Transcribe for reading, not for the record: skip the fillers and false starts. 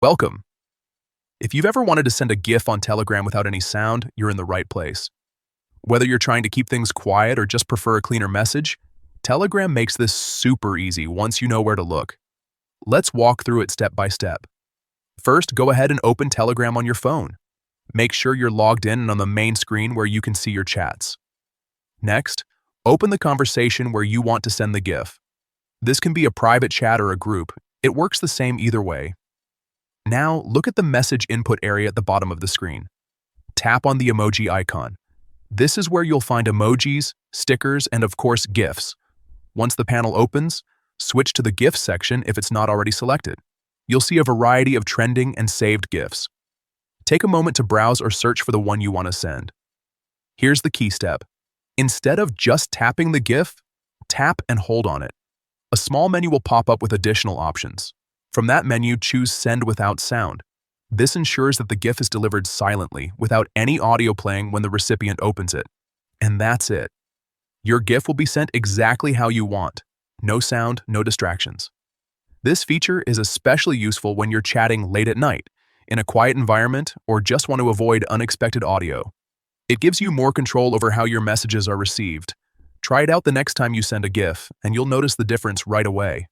Welcome. If you've ever wanted to send a GIF on Telegram without any sound, you're in the right place. Whether you're trying to keep things quiet or just prefer a cleaner message, Telegram makes this super easy once you know where to look. Let's walk through it step by step. First, go ahead and open Telegram on your phone. Make sure you're logged in and on the main screen where you can see your chats. Next, open the conversation where you want to send the GIF. This can be a private chat or a group. It works the same either way. Now, look at the message input area at the bottom of the screen. Tap on the emoji icon. This is where you'll find emojis, stickers, and of course, GIFs. Once the panel opens, switch to the GIFs section if it's not already selected. You'll see a variety of trending and saved GIFs. Take a moment to browse or search for the one you want to send. Here's the key step. Instead of just tapping the GIF, tap and hold on it. A small menu will pop up with additional options. From that menu, choose Send Without Sound. This ensures that the GIF is delivered silently, without any audio playing when the recipient opens it. And that's it. Your GIF will be sent exactly how you want. No sound, no distractions. This feature is especially useful when you're chatting late at night, in a quiet environment, or just want to avoid unexpected audio. It gives you more control over how your messages are received. Try it out the next time you send a GIF, and you'll notice the difference right away.